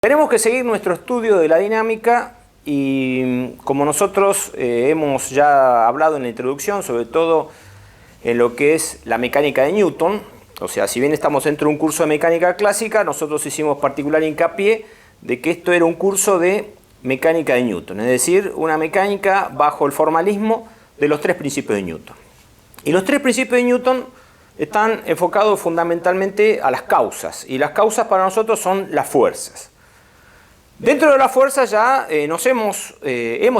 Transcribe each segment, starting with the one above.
Tenemos que seguir nuestro estudio de la dinámica y como nosotros hemos ya hablado en la introducción, sobre todo en lo que es la mecánica de Newton, o sea, si bien estamos dentro de un curso de mecánica clásica, nosotros hicimos particular hincapié de que esto era un curso de mecánica de Newton, es decir, una mecánica bajo el formalismo de los tres principios de Newton. Y los tres principios de Newton están enfocados fundamentalmente a las causas, y las causas para nosotros son las fuerzas. Dentro de las fuerzas ya hemos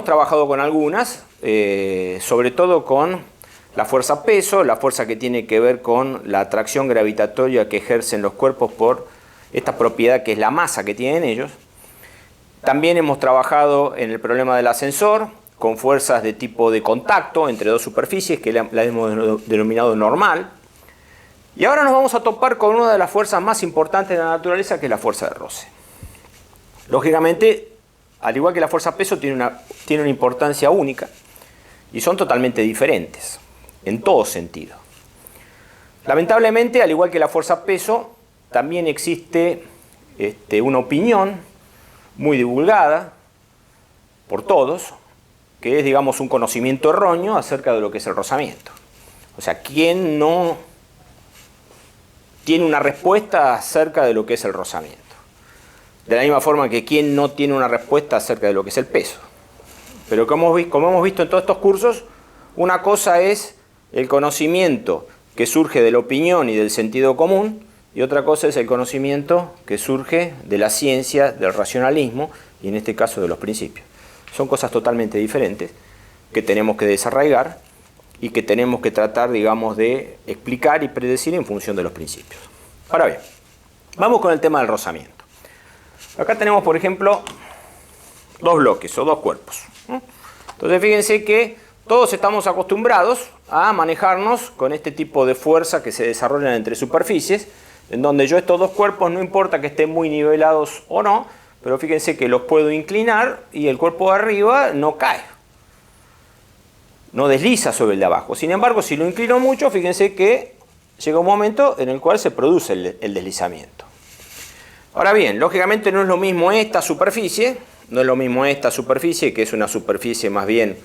trabajado con algunas, sobre todo con la fuerza peso, la fuerza que tiene que ver con la atracción gravitatoria que ejercen los cuerpos por esta propiedad que es la masa que tienen ellos. También hemos trabajado en el problema del ascensor, con fuerzas de tipo de contacto entre dos superficies, que la hemos denominado normal. Y ahora nos vamos a topar con una de las fuerzas más importantes de la naturaleza, que es la fuerza de roce. Lógicamente, al igual que la fuerza peso, tiene una importancia única y son totalmente diferentes, en todo sentido. Lamentablemente, al igual que la fuerza peso, también existe una opinión muy divulgada por todos, que es, digamos, un conocimiento erróneo acerca de lo que es el rozamiento. O sea, ¿quién no tiene una respuesta acerca de lo que es el rozamiento? De la misma forma que quién no tiene una respuesta acerca de lo que es el peso. Pero como hemos visto en todos estos cursos, una cosa es el conocimiento que surge de la opinión y del sentido común, y otra cosa es el conocimiento que surge de la ciencia, del racionalismo, y en este caso de los principios. Son cosas totalmente diferentes que tenemos que desarraigar y que tenemos que tratar, digamos, de explicar y predecir en función de los principios. Ahora bien, vamos con el tema del rozamiento. Acá tenemos, por ejemplo, dos bloques o dos cuerpos. Entonces fíjense que todos estamos acostumbrados a manejarnos con este tipo de fuerza que se desarrollan entre superficies, en donde yo estos dos cuerpos, no importa que estén muy nivelados o no, pero fíjense que los puedo inclinar y el cuerpo de arriba no cae, no desliza sobre el de abajo. Sin embargo, si lo inclino mucho, fíjense que llega un momento en el cual se produce el deslizamiento. Ahora bien, lógicamente no es lo mismo esta superficie, que es una superficie más bien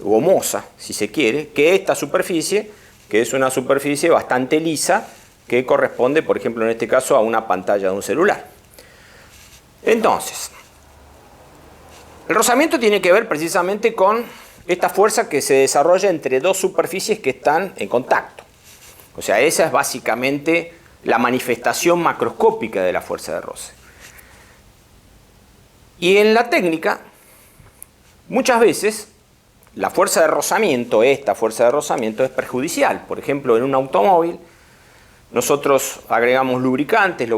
gomosa, si se quiere, que esta superficie, que es una superficie bastante lisa, que corresponde, por ejemplo, en este caso, a una pantalla de un celular. Entonces, el rozamiento tiene que ver precisamente con esta fuerza que se desarrolla entre dos superficies que están en contacto. O sea, esa es básicamente la manifestación macroscópica de la fuerza de roce. Y en la técnica, muchas veces, la fuerza de rozamiento, esta fuerza de rozamiento, es perjudicial. Por ejemplo, en un automóvil, nosotros agregamos lubricantes,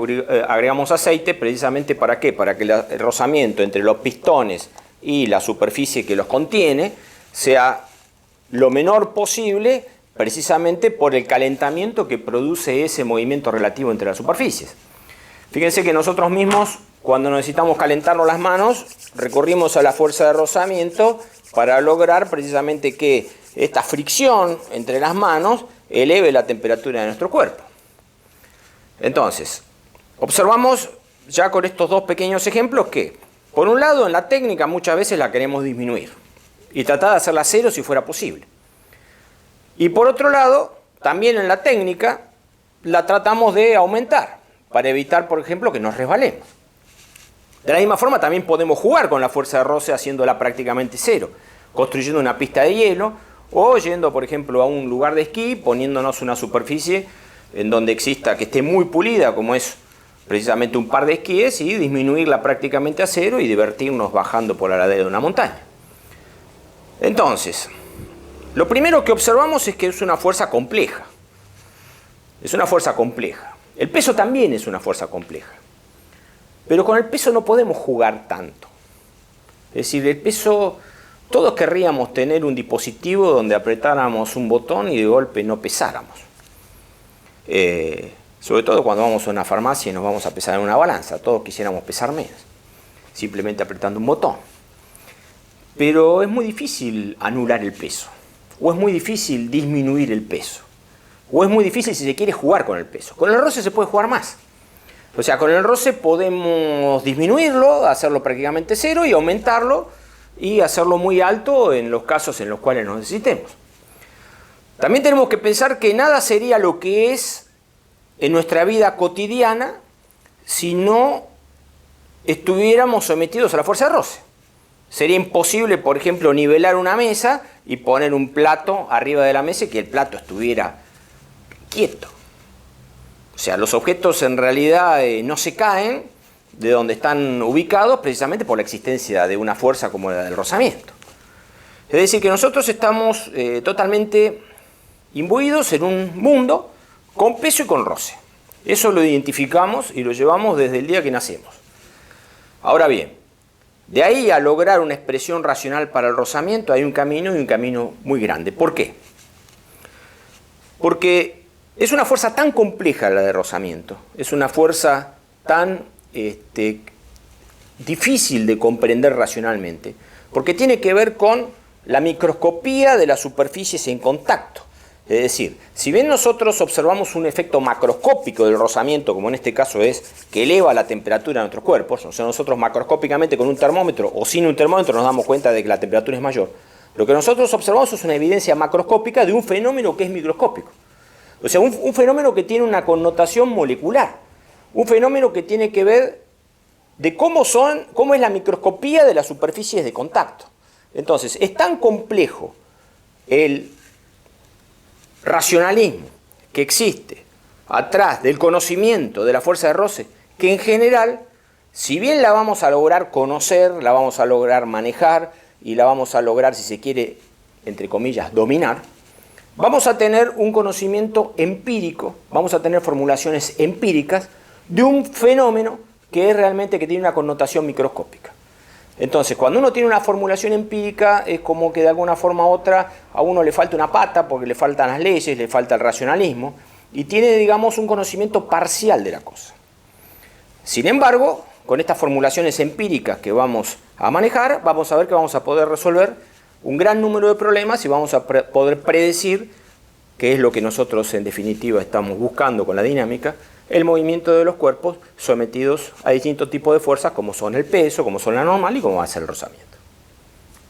agregamos aceite, precisamente ¿para qué? Para que el rozamiento entre los pistones y la superficie que los contiene sea lo menor posible, precisamente por el calentamiento que produce ese movimiento relativo entre las superficies. Fíjense que nosotros mismos, cuando necesitamos calentarnos las manos, recurrimos a la fuerza de rozamiento para lograr precisamente que esta fricción entre las manos eleve la temperatura de nuestro cuerpo. Entonces, observamos ya con estos dos pequeños ejemplos que, por un lado, en la técnica muchas veces la queremos disminuir y tratar de hacerla cero si fuera posible. Y por otro lado, también en la técnica la tratamos de aumentar para evitar, por ejemplo, que nos resbalemos. De la misma forma también podemos jugar con la fuerza de roce haciéndola prácticamente cero, construyendo una pista de hielo o yendo, por ejemplo, a un lugar de esquí, poniéndonos una superficie en donde exista, que esté muy pulida, como es precisamente un par de esquíes, y disminuirla prácticamente a cero y divertirnos bajando por la ladera de una montaña. Entonces, lo primero que observamos es que es una fuerza compleja. Es una fuerza compleja. El peso también es una fuerza compleja. Pero con el peso no podemos jugar tanto. Es decir, el peso, todos querríamos tener un dispositivo donde apretáramos un botón y de golpe no pesáramos. Sobre todo cuando vamos a una farmacia y nos vamos a pesar en una balanza. Todos quisiéramos pesar menos, simplemente apretando un botón. Pero es muy difícil anular el peso. O es muy difícil disminuir el peso. O es muy difícil si se quiere jugar con el peso. Con el roce se puede jugar más. O sea, con el roce podemos disminuirlo, hacerlo prácticamente cero y aumentarlo y hacerlo muy alto en los casos en los cuales lo necesitemos. También tenemos que pensar que nada sería lo que es en nuestra vida cotidiana si no estuviéramos sometidos a la fuerza de roce. Sería imposible, por ejemplo, nivelar una mesa y poner un plato arriba de la mesa y que el plato estuviera quieto. O sea, los objetos en realidad no se caen de donde están ubicados precisamente por la existencia de una fuerza como la del rozamiento. Es decir, que nosotros estamos totalmente imbuidos en un mundo con peso y con roce. Eso lo identificamos y lo llevamos desde el día que nacemos. Ahora bien, de ahí a lograr una expresión racional para el rozamiento hay un camino y un camino muy grande. ¿Por qué? Porque es una fuerza tan compleja la de rozamiento, es una fuerza tan difícil de comprender racionalmente, porque tiene que ver con la microscopía de las superficies en contacto. Es decir, si bien nosotros observamos un efecto macroscópico del rozamiento, como en este caso es que eleva la temperatura de nuestros cuerpos, o sea, nosotros macroscópicamente con un termómetro o sin un termómetro nos damos cuenta de que la temperatura es mayor, lo que nosotros observamos es una evidencia macroscópica de un fenómeno que es microscópico. O sea, un fenómeno que tiene una connotación molecular, un fenómeno que tiene que ver de cómo es la microscopía de las superficies de contacto. Entonces, es tan complejo el racionalismo que existe atrás del conocimiento de la fuerza de roce, que en general, si bien la vamos a lograr conocer, la vamos a lograr manejar y la vamos a lograr, si se quiere, entre comillas, dominar, vamos a tener un conocimiento empírico, vamos a tener formulaciones empíricas de un fenómeno que es realmente que tiene una connotación microscópica. Entonces, cuando uno tiene una formulación empírica, es como que de alguna forma u otra a uno le falta una pata porque le faltan las leyes, le falta el racionalismo, y tiene, digamos, un conocimiento parcial de la cosa. Sin embargo, con estas formulaciones empíricas que vamos a manejar, vamos a ver que vamos a poder resolver un gran número de problemas y vamos a poder predecir, que es lo que nosotros en definitiva estamos buscando con la dinámica, el movimiento de los cuerpos sometidos a distintos tipos de fuerzas como son el peso, como son la normal y como va a ser el rozamiento.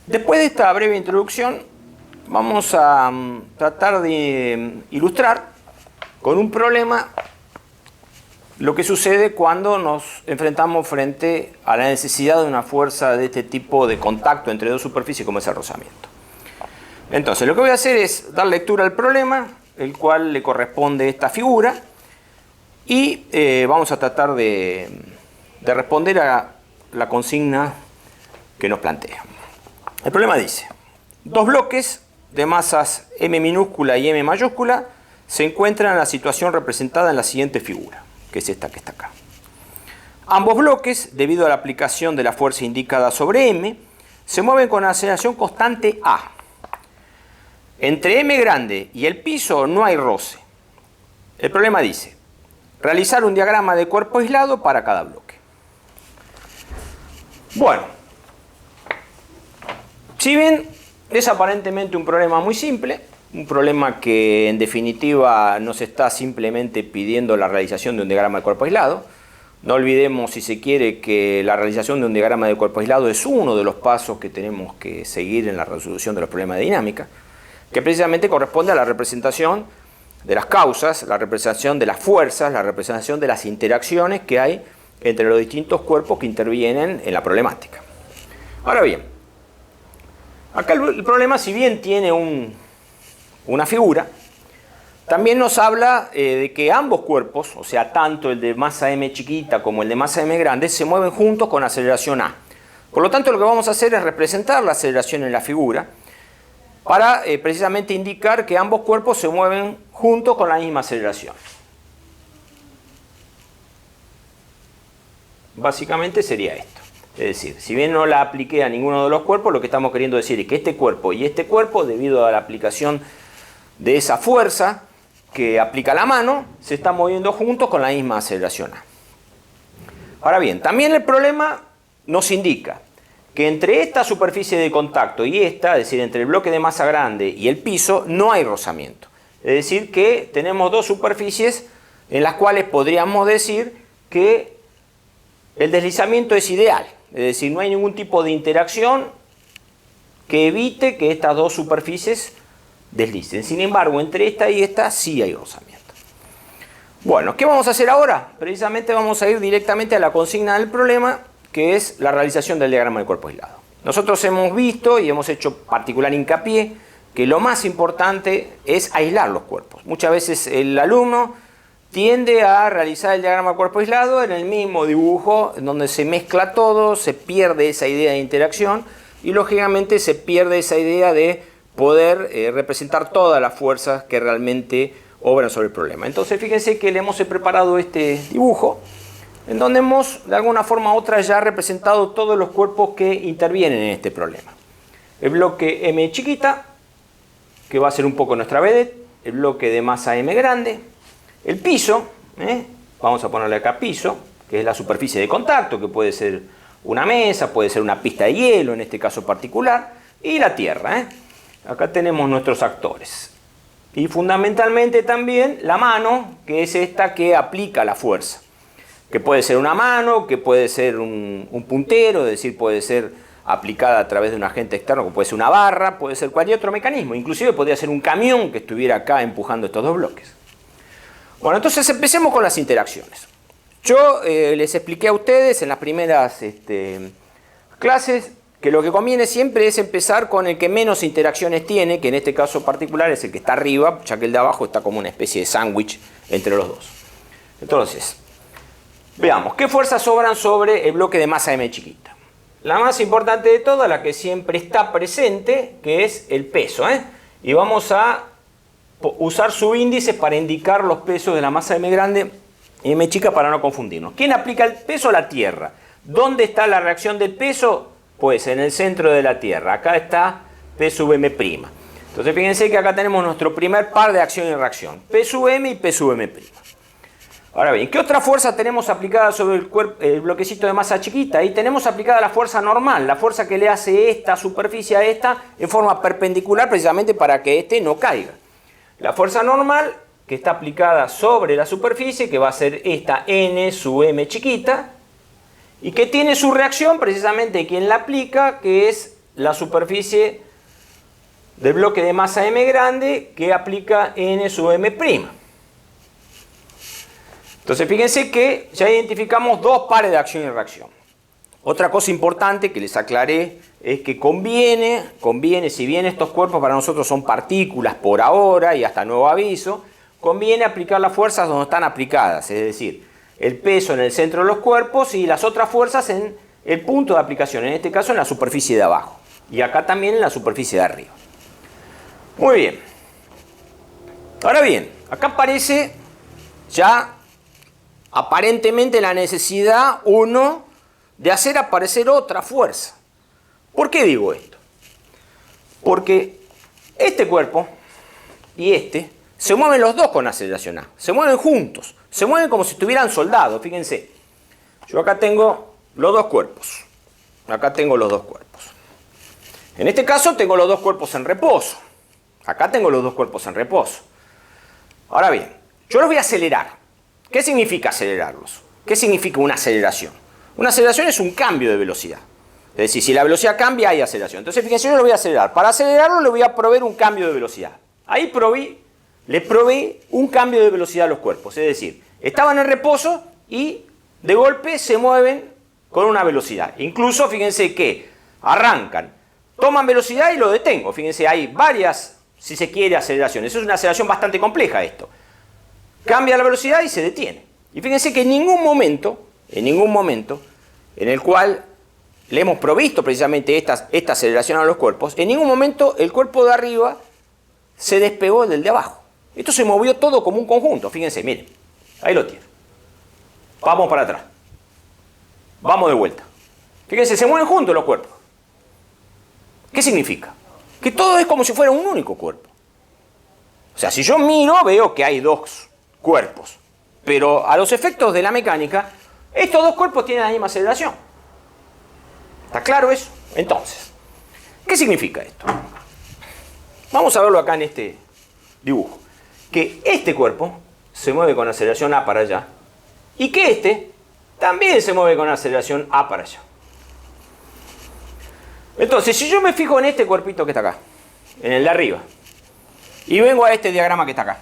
Después de esta breve introducción vamos a tratar de ilustrar con un problema lo que sucede cuando nos enfrentamos frente a la necesidad de una fuerza de este tipo de contacto entre dos superficies como es el rozamiento. Entonces lo que voy a hacer es dar lectura al problema, el cual le corresponde esta figura, y vamos a tratar de responder a la consigna que nos plantea. El problema dice, dos bloques de masas M minúscula y M mayúscula se encuentran en la situación representada en la siguiente figura, que es esta que está acá. Ambos bloques, debido a la aplicación de la fuerza indicada sobre M, se mueven con aceleración constante A. Entre M grande y el piso no hay roce. El problema dice, realizar un diagrama de cuerpo aislado para cada bloque. Bueno, si bien es aparentemente un problema muy simple, un problema que en definitiva nos está simplemente pidiendo la realización de un diagrama de cuerpo aislado, no olvidemos, si se quiere, que la realización de un diagrama de cuerpo aislado es uno de los pasos que tenemos que seguir en la resolución de los problemas de dinámica, que precisamente corresponde a la representación de las causas, la representación de las fuerzas, la representación de las interacciones que hay entre los distintos cuerpos que intervienen en la problemática. Ahora bien, acá el problema, si bien tiene una figura, también nos habla de que ambos cuerpos, o sea, tanto el de masa m chiquita como el de masa m grande, se mueven juntos con aceleración a. Por lo tanto, lo que vamos a hacer es representar la aceleración en la figura para precisamente indicar que ambos cuerpos se mueven juntos con la misma aceleración. Básicamente sería esto. Es decir, si bien no la apliqué a ninguno de los cuerpos, lo que estamos queriendo decir es que este cuerpo y este cuerpo, debido a la aplicación de esa fuerza que aplica la mano, se están moviendo juntos con la misma aceleración a. Ahora bien, también el problema nos indica que entre esta superficie de contacto y esta, es decir, entre el bloque de masa grande y el piso, no hay rozamiento. Es decir, que tenemos dos superficies en las cuales podríamos decir que el deslizamiento es ideal. Es decir, no hay ningún tipo de interacción que evite que estas dos superficies deslicen. Sin embargo, entre esta y esta sí hay rozamiento. Bueno, ¿qué vamos a hacer ahora? Precisamente vamos a ir directamente a la consigna del problema, que es la realización del diagrama del cuerpo aislado. Nosotros hemos visto y hemos hecho particular hincapié que lo más importante es aislar los cuerpos. Muchas veces el alumno tiende a realizar el diagrama del cuerpo aislado en el mismo dibujo, en donde se mezcla todo, se pierde esa idea de interacción y lógicamente se pierde esa idea de poder representar todas las fuerzas que realmente obran sobre el problema. Entonces fíjense que le hemos preparado este dibujo en donde hemos de alguna forma u otra ya representado todos los cuerpos que intervienen en este problema. El bloque M chiquita, que va a ser un poco nuestra vedette, el bloque de masa M grande, el piso, vamos a ponerle acá piso, que es la superficie de contacto, que puede ser una mesa, puede ser una pista de hielo en este caso particular, y la tierra. Acá tenemos nuestros actores. Y fundamentalmente también la mano, que es esta que aplica la fuerza. Que puede ser una mano, que puede ser un puntero, es decir, puede ser aplicada a través de un agente externo, que puede ser una barra, puede ser cualquier otro mecanismo. Inclusive podría ser un camión que estuviera acá empujando estos dos bloques. Bueno, entonces empecemos con las interacciones. Yo les expliqué a ustedes en las primeras clases que lo que conviene siempre es empezar con el que menos interacciones tiene, que en este caso particular es el que está arriba, ya que el de abajo está como una especie de sándwich entre los dos. Entonces, veamos, ¿qué fuerzas sobran sobre el bloque de masa M chiquita? La más importante de todas, la que siempre está presente, que es el peso. Y vamos a usar subíndices para indicar los pesos de la masa M grande y M chica para no confundirnos. ¿Quién aplica el peso? La Tierra. ¿Dónde está la reacción del peso? Pues en el centro de la Tierra. Acá está P sub M'. Entonces fíjense que acá tenemos nuestro primer par de acción y reacción. P sub M y P sub M'. Ahora bien, ¿qué otra fuerza tenemos aplicada sobre el bloquecito de masa chiquita? Ahí tenemos aplicada la fuerza normal, la fuerza que le hace esta superficie a esta en forma perpendicular precisamente para que este no caiga. La fuerza normal que está aplicada sobre la superficie, que va a ser esta N sub M chiquita, y que tiene su reacción precisamente quien la aplica, que es la superficie del bloque de masa M grande que aplica N sub M'. Entonces fíjense que ya identificamos dos pares de acción y reacción. Otra cosa importante que les aclaré es que conviene, si bien estos cuerpos para nosotros son partículas por ahora y hasta nuevo aviso, conviene aplicar las fuerzas donde están aplicadas, es decir, el peso en el centro de los cuerpos y las otras fuerzas en el punto de aplicación, en este caso en la superficie de abajo y acá también en la superficie de arriba. Muy bien. Ahora bien, acá aparece ya aparentemente la necesidad, uno, de hacer aparecer otra fuerza. ¿Por qué digo esto? Porque este cuerpo y este se mueven los dos con aceleración A, se mueven juntos, se mueven como si estuvieran soldados. Fíjense, yo acá tengo los dos cuerpos, acá tengo los dos cuerpos. En este caso tengo los dos cuerpos en reposo, acá tengo los dos cuerpos en reposo. Ahora bien, yo los voy a acelerar. ¿Qué significa acelerarlos? ¿Qué significa una aceleración? Una aceleración es un cambio de velocidad. Es decir, si la velocidad cambia, hay aceleración. Entonces, fíjense, yo lo voy a acelerar. Para acelerarlo, le voy a proveer un cambio de velocidad. Ahí le proveí un cambio de velocidad a los cuerpos. Es decir, estaban en reposo y de golpe se mueven con una velocidad. Incluso, fíjense que arrancan, toman velocidad y lo detengo. Fíjense, hay varias, si se quiere, aceleraciones. Eso es una aceleración bastante compleja esto. Cambia la velocidad y se detiene. Y fíjense que en ningún momento en el cual le hemos provisto precisamente esta aceleración a los cuerpos, en ningún momento el cuerpo de arriba se despegó del de abajo. Esto se movió todo como un conjunto. Fíjense, miren, ahí lo tienen. Vamos para atrás. Vamos de vuelta. Fíjense, se mueven juntos los cuerpos. ¿Qué significa? Que todo es como si fuera un único cuerpo. O sea, si yo miro, veo que hay dos cuerpos. Pero a los efectos de la mecánica, estos dos cuerpos tienen la misma aceleración. ¿Está claro eso? Entonces, ¿qué significa esto? Vamos a verlo acá en este dibujo. Que este cuerpo se mueve con aceleración A para allá y que este también se mueve con aceleración A para allá. Entonces, si yo me fijo en este cuerpito que está acá, en el de arriba, y vengo a este diagrama que está acá,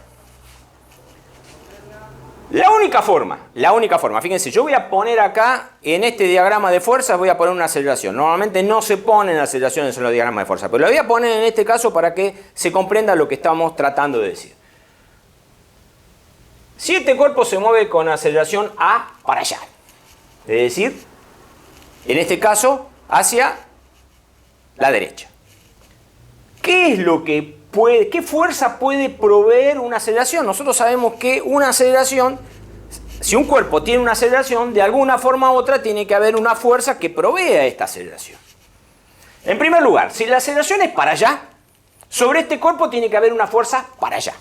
la única forma, fíjense, yo voy a poner acá, en este diagrama de fuerzas, voy a poner una aceleración. Normalmente no se ponen aceleraciones en los diagramas de fuerza, pero lo voy a poner en este caso para que se comprenda lo que estamos tratando de decir. Si este cuerpo se mueve con aceleración A para allá, es decir, en este caso, hacia la derecha. ¿Qué fuerza puede proveer una aceleración? Nosotros sabemos que una aceleración, si un cuerpo tiene una aceleración, de alguna forma u otra tiene que haber una fuerza que provea esta aceleración. En primer lugar, si la aceleración es para allá, sobre este cuerpo tiene que haber una fuerza para allá.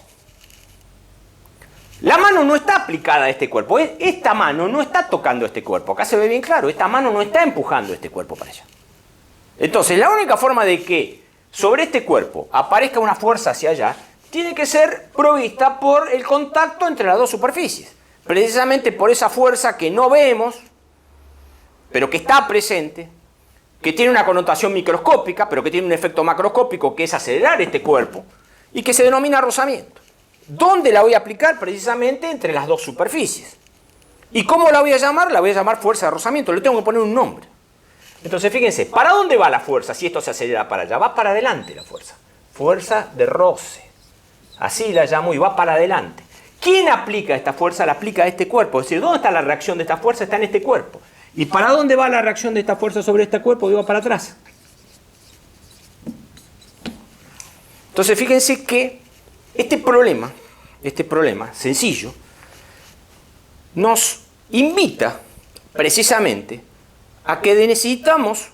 La mano no está aplicada a este cuerpo, esta mano no está tocando este cuerpo. Acá se ve bien claro, esta mano no está empujando este cuerpo para allá. Entonces, la única forma de que sobre este cuerpo aparezca una fuerza hacia allá, tiene que ser provista por el contacto entre las dos superficies. Precisamente por esa fuerza que no vemos, pero que está presente, que tiene una connotación microscópica, pero que tiene un efecto macroscópico, que es acelerar este cuerpo, y que se denomina rozamiento. ¿Dónde la voy a aplicar? Precisamente entre las dos superficies. ¿Y cómo la voy a llamar? La voy a llamar fuerza de rozamiento, le tengo que poner un nombre. Entonces, fíjense, ¿para dónde va la fuerza si esto se acelera para allá? Va para adelante la fuerza. Fuerza de roce. Así la llamo y va para adelante. ¿Quién aplica esta fuerza? La aplica a este cuerpo. Es decir, ¿dónde está la reacción de esta fuerza? Está en este cuerpo. ¿Y para dónde va la reacción de esta fuerza sobre este cuerpo? Y va para atrás. Entonces, fíjense que este problema sencillo nos invita precisamente a que necesitamos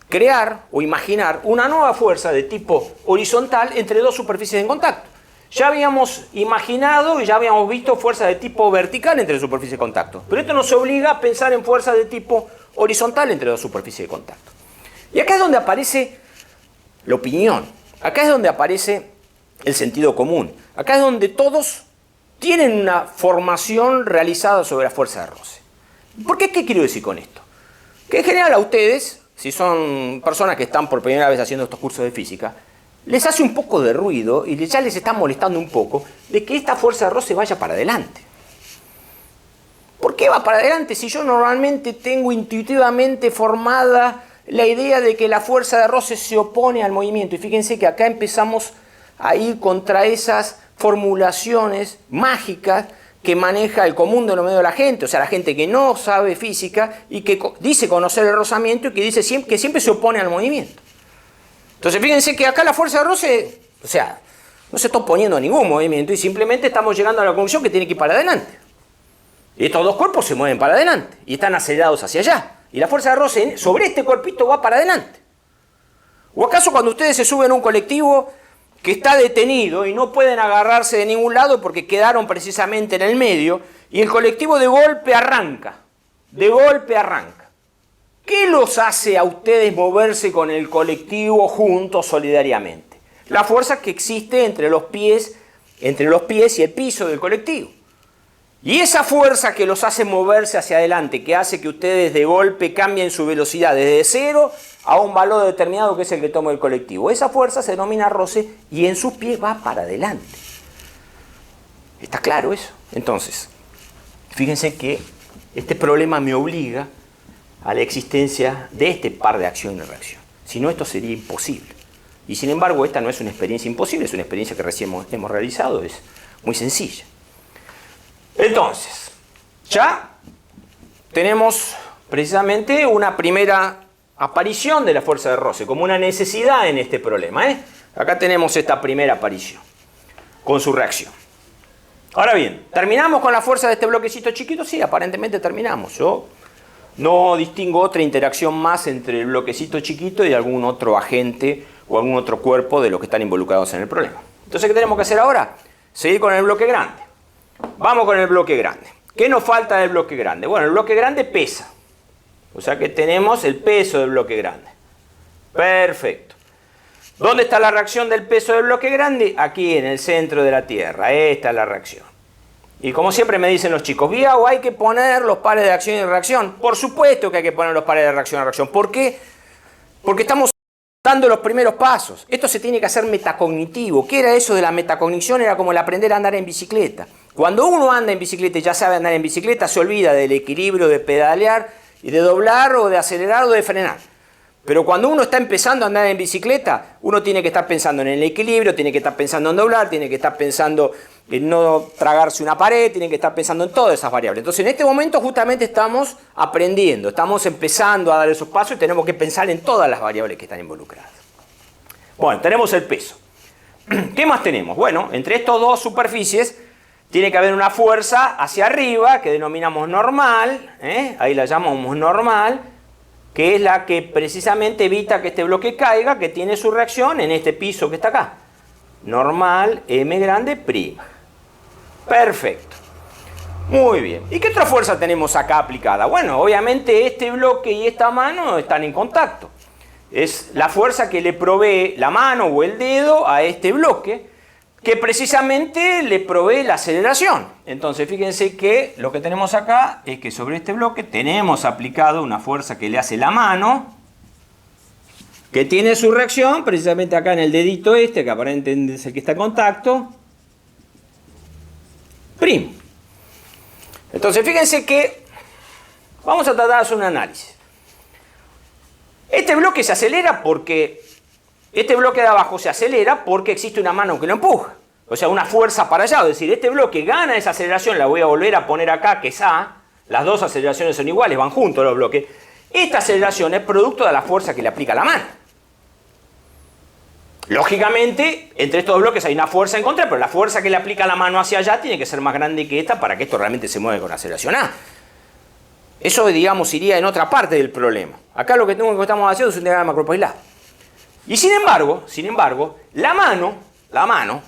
crear o imaginar una nueva fuerza de tipo horizontal entre dos superficies en contacto. Ya habíamos imaginado y ya habíamos visto fuerzas de tipo vertical entre superficies de contacto, pero esto nos obliga a pensar en fuerzas de tipo horizontal entre dos superficies de contacto. Y acá es donde aparece la opinión, acá es donde aparece el sentido común, acá es donde todos tienen una formación realizada sobre la fuerza de roce. ¿Por qué? ¿Qué quiero decir con esto? Que en general a ustedes, si son personas que están por primera vez haciendo estos cursos de física, les hace un poco de ruido y ya les está molestando un poco de que esta fuerza de roce vaya para adelante. ¿Por qué va para adelante si yo normalmente tengo intuitivamente formada la idea de que la fuerza de roce se opone al movimiento? Y fíjense que acá empezamos a ir contra esas formulaciones mágicas que maneja el común denominador de la gente, o sea, la gente que no sabe física y que dice conocer el rozamiento y que dice que siempre se opone al movimiento. Entonces, fíjense que acá la fuerza de roce, o sea, no se está oponiendo a ningún movimiento y simplemente estamos llegando a la conclusión que tiene que ir para adelante. Y estos dos cuerpos se mueven para adelante y están acelerados hacia allá. Y la fuerza de roce sobre este cuerpito va para adelante. ¿O acaso cuando ustedes se suben a un colectivo que está detenido y no pueden agarrarse de ningún lado porque quedaron precisamente en el medio, y el colectivo de golpe arranca, ¿qué los hace a ustedes moverse con el colectivo juntos solidariamente? La fuerza que existe entre los pies y el piso del colectivo. Y esa fuerza que los hace moverse hacia adelante, que hace que ustedes de golpe cambien su velocidad desde 0 a un valor determinado que es el que toma el colectivo. Esa fuerza se denomina roce y en sus pies va para adelante. ¿Está claro eso? Entonces, fíjense que este problema me obliga a la existencia de este par de acción y reacción. Si no, esto sería imposible. Y sin embargo, esta no es una experiencia imposible, es una experiencia que recién hemos realizado, es muy sencilla. Entonces, ya tenemos precisamente una primera aparición de la fuerza de roce, como una necesidad en este problema. Acá tenemos esta primera aparición, con su reacción. Ahora bien, ¿terminamos con la fuerza de este bloquecito chiquito? Sí, aparentemente terminamos. Yo no distingo otra interacción más entre el bloquecito chiquito y algún otro agente o algún otro cuerpo de los que están involucrados en el problema. Entonces, ¿qué tenemos que hacer ahora? Seguir con el bloque grande. Vamos con el bloque grande. ¿Qué nos falta del bloque grande? Bueno, el bloque grande pesa. O sea que tenemos el peso del bloque grande. Perfecto. ¿Dónde está la reacción del peso del bloque grande? Aquí, en el centro de la Tierra. Esta es la reacción. Y como siempre me dicen los chicos, Biau, hay que poner los pares de acción y reacción. Por supuesto que hay que poner los pares de reacción y reacción. ¿Por qué? Porque estamos dando los primeros pasos. Esto se tiene que hacer metacognitivo. ¿Qué era eso de la metacognición? Era como el aprender a andar en bicicleta. Cuando uno anda en bicicleta y ya sabe andar en bicicleta, se olvida del equilibrio, de pedalear y de doblar o de acelerar o de frenar. Pero cuando uno está empezando a andar en bicicleta, uno tiene que estar pensando en el equilibrio, tiene que estar pensando en doblar, tiene que estar pensando en no tragarse una pared, tiene que estar pensando en todas esas variables. Entonces en este momento justamente estamos aprendiendo, estamos empezando a dar esos pasos y tenemos que pensar en todas las variables que están involucradas. Bueno, tenemos el peso. ¿Qué más tenemos? Bueno, entre estas dos superficies tiene que haber una fuerza hacia arriba que denominamos normal, ahí la llamamos normal, que es la que precisamente evita que este bloque caiga, que tiene su reacción en este piso que está acá. Normal M grande prima. Perfecto. Muy bien. ¿Y qué otra fuerza tenemos acá aplicada? Bueno, obviamente este bloque y esta mano están en contacto. Es la fuerza que le provee la mano o el dedo a este bloque, que precisamente le provee la aceleración. Entonces fíjense que lo que tenemos acá es que sobre este bloque tenemos aplicado una fuerza que le hace la mano, que tiene su reacción precisamente acá en el dedito este, que aparentemente es el que está en contacto, primo. Entonces fíjense que vamos a tratar de hacer un análisis. Este bloque se acelera porque este bloque de abajo se acelera porque existe una mano que lo empuja. O sea, una fuerza para allá. Es decir, este bloque gana esa aceleración, la voy a volver a poner acá, que es A. Las dos aceleraciones son iguales, van juntos los bloques. Esta aceleración es producto de la fuerza que le aplica la mano. Lógicamente, entre estos dos bloques hay una fuerza en contra, pero la fuerza que le aplica la mano hacia allá tiene que ser más grande que esta para que esto realmente se mueva con aceleración A. Eso, digamos, iría en otra parte del problema. Acá lo que estamos haciendo es un diagrama macropoilado. Y sin embargo, la mano,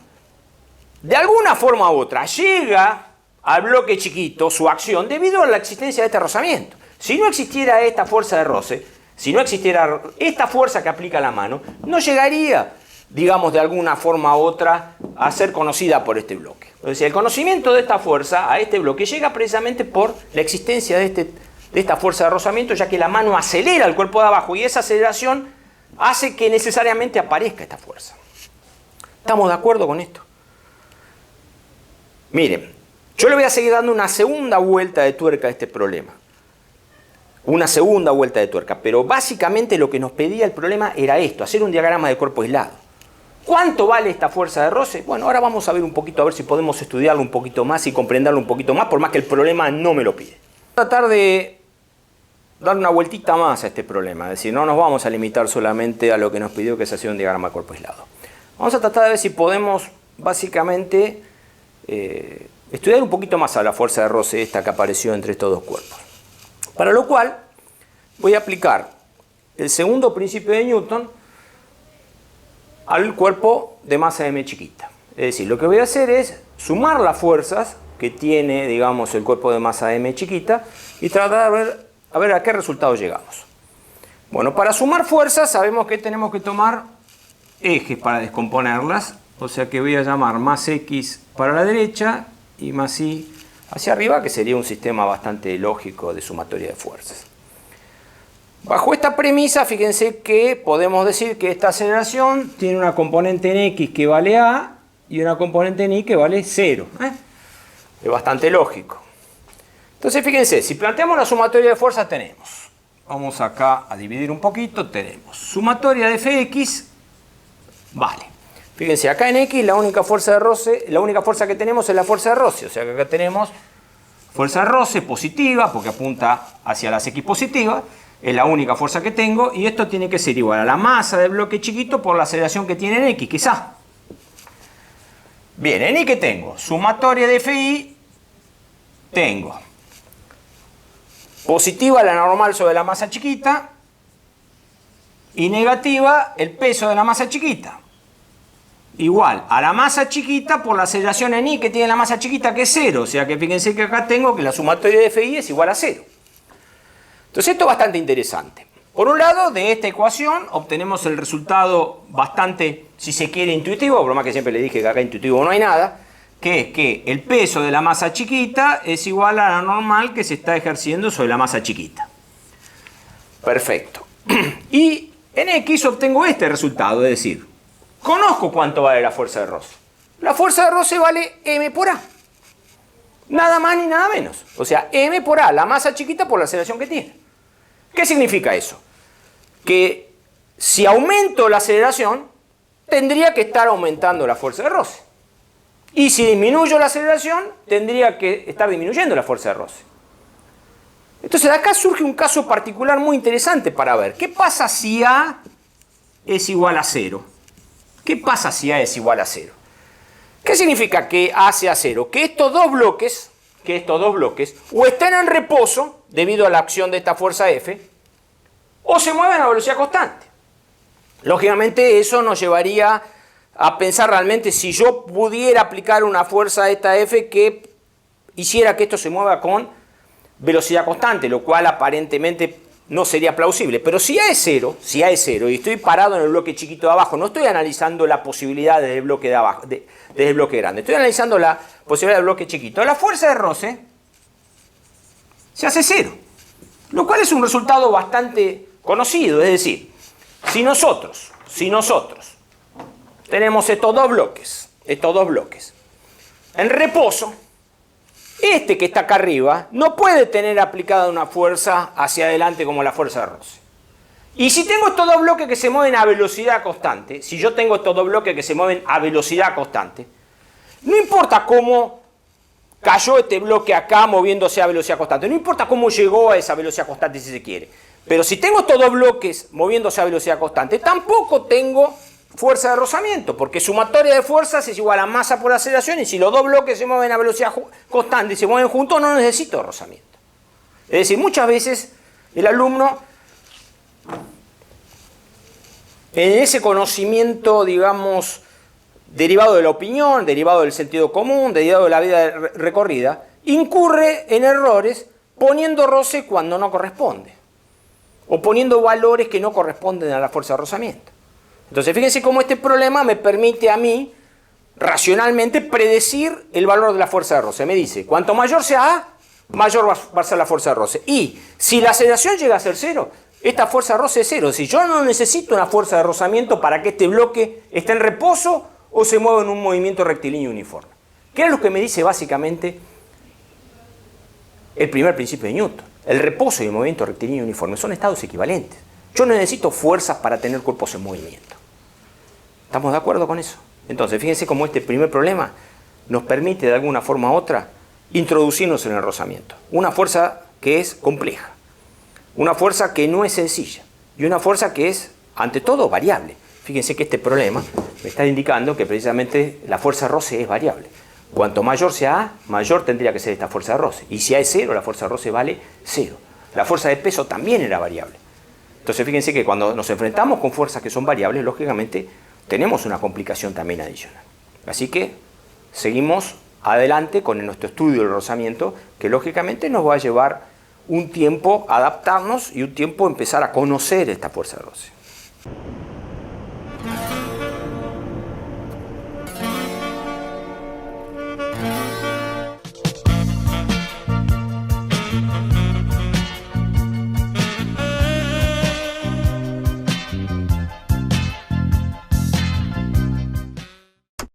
de alguna forma u otra, llega al bloque chiquito, su acción, debido a la existencia de este rozamiento. Si no existiera esta fuerza de roce, si no existiera esta fuerza que aplica la mano, no llegaría, digamos, de alguna forma u otra, a ser conocida por este bloque. Es decir, el conocimiento de esta fuerza a este bloque llega precisamente por la existencia de esta fuerza de rozamiento, ya que la mano acelera el cuerpo de abajo y esa aceleración hace que necesariamente aparezca esta fuerza. ¿Estamos de acuerdo con esto? Miren, yo le voy a seguir dando una segunda vuelta de tuerca a este problema. Una segunda vuelta de tuerca, pero básicamente lo que nos pedía el problema era esto, hacer un diagrama de cuerpo aislado. ¿Cuánto vale esta fuerza de roce? Bueno, ahora vamos a ver un poquito, a ver si podemos estudiarlo un poquito más y comprenderlo un poquito más, por más que el problema no me lo pide. Voy a tratar de dar una vueltita más a este problema, es decir, no nos vamos a limitar solamente a lo que nos pidió, que es hacer un diagrama de cuerpo aislado. Vamos a tratar de ver si podemos básicamente estudiar un poquito más a la fuerza de roce esta que apareció entre estos dos cuerpos. Para lo cual voy a aplicar el segundo principio de Newton al cuerpo de masa m chiquita. Es decir, lo que voy a hacer es sumar las fuerzas que tiene, digamos, el cuerpo de masa m chiquita y tratar de ver a qué resultado llegamos. Bueno, para sumar fuerzas sabemos que tenemos que tomar ejes para descomponerlas, o sea que voy a llamar más x para la derecha y más y hacia arriba, que sería un sistema bastante lógico de sumatoria de fuerzas. Bajo esta premisa, fíjense que podemos decir que esta aceleración tiene una componente en x que vale a y una componente en y que vale 0. Es bastante lógico. Entonces, fíjense, si planteamos la sumatoria de fuerzas tenemos, vamos acá a dividir un poquito, tenemos sumatoria de fx, vale. Fíjense, acá en X la única fuerza de roce, la única fuerza que tenemos es la fuerza de roce. O sea que acá tenemos fuerza de roce positiva, porque apunta hacia las X positivas. Es la única fuerza que tengo. Y esto tiene que ser igual a la masa del bloque chiquito por la aceleración que tiene en X, quizá. Bien, en Y, ¿qué tengo? Sumatoria de Fi, tengo positiva la normal sobre la masa chiquita y negativa el peso de la masa chiquita. Igual a la masa chiquita por la aceleración en I que tiene la masa chiquita, que es 0. O sea que fíjense que acá tengo que la sumatoria de Fi es igual a 0. Entonces esto es bastante interesante. Por un lado, de esta ecuación obtenemos el resultado bastante, si se quiere, intuitivo, por más que siempre le dije que acá intuitivo no hay nada, que es que el peso de la masa chiquita es igual a la normal que se está ejerciendo sobre la masa chiquita. Perfecto. Y en X obtengo este resultado, es decir, conozco cuánto vale la fuerza de roce. La fuerza de roce vale m por a. Nada más ni nada menos. O sea, m por a, la masa chiquita por la aceleración que tiene. ¿Qué significa eso? Que si aumento la aceleración, tendría que estar aumentando la fuerza de roce. Y si disminuyo la aceleración, tendría que estar disminuyendo la fuerza de roce. Entonces, de acá surge un caso particular muy interesante para ver. ¿Qué pasa si A es igual a 0? ¿Qué pasa si A es igual a 0? ¿Qué significa que A sea 0? Que estos dos bloques o estén en reposo debido a la acción de esta fuerza F, o se mueven a velocidad constante. Lógicamente eso nos llevaría a pensar realmente si yo pudiera aplicar una fuerza a esta F que hiciera que esto se mueva con velocidad constante, lo cual aparentemente no sería plausible. Pero si A es 0 y estoy parado en el bloque chiquito de abajo, no estoy analizando la posibilidad del bloque de abajo, desde el bloque grande, estoy analizando la posibilidad del bloque chiquito. La fuerza de roce se hace 0, lo cual es un resultado bastante conocido. Es decir, si nosotros tenemos estos dos bloques en reposo, este que está acá arriba no puede tener aplicada una fuerza hacia adelante como la fuerza de roce. Y si tengo estos dos bloques que se mueven a velocidad constante, no importa cómo cayó este bloque acá moviéndose a velocidad constante, no importa cómo llegó a esa velocidad constante si se quiere, pero si tengo estos dos bloques moviéndose a velocidad constante, tampoco tengo fuerza de rozamiento, porque sumatoria de fuerzas es igual a masa por aceleración, y si los dos bloques se mueven a velocidad constante y se mueven juntos, no necesito rozamiento. Es decir, muchas veces el alumno, en ese conocimiento, digamos, derivado de la opinión, derivado del sentido común, derivado de la vida recorrida, incurre en errores poniendo roce cuando no corresponde, o poniendo valores que no corresponden a la fuerza de rozamiento. Entonces, fíjense cómo este problema me permite a mí, racionalmente, predecir el valor de la fuerza de roce. Me dice, cuanto mayor sea A, mayor va a ser la fuerza de roce. Y si la aceleración llega a ser 0, esta fuerza de roce es 0. Si yo no necesito una fuerza de rozamiento para que este bloque esté en reposo o se mueva en un movimiento rectilíneo uniforme. ¿Qué es lo que me dice básicamente el primer principio de Newton? El reposo y el movimiento rectilíneo uniforme son estados equivalentes. Yo no necesito fuerzas para tener cuerpos en movimiento. ¿Estamos de acuerdo con eso? Entonces, fíjense cómo este primer problema nos permite de alguna forma u otra introducirnos en el rozamiento. Una fuerza que es compleja, una fuerza que no es sencilla y una fuerza que es, ante todo, variable. Fíjense que este problema me está indicando que precisamente la fuerza de roce es variable. Cuanto mayor sea A, mayor tendría que ser esta fuerza de roce. Y si A es 0, la fuerza de roce vale 0. La fuerza de peso también era variable. Entonces, fíjense que cuando nos enfrentamos con fuerzas que son variables, lógicamente tenemos una complicación también adicional. Así que seguimos adelante con nuestro estudio del rozamiento, que lógicamente nos va a llevar un tiempo adaptarnos y un tiempo empezar a conocer esta fuerza de roce.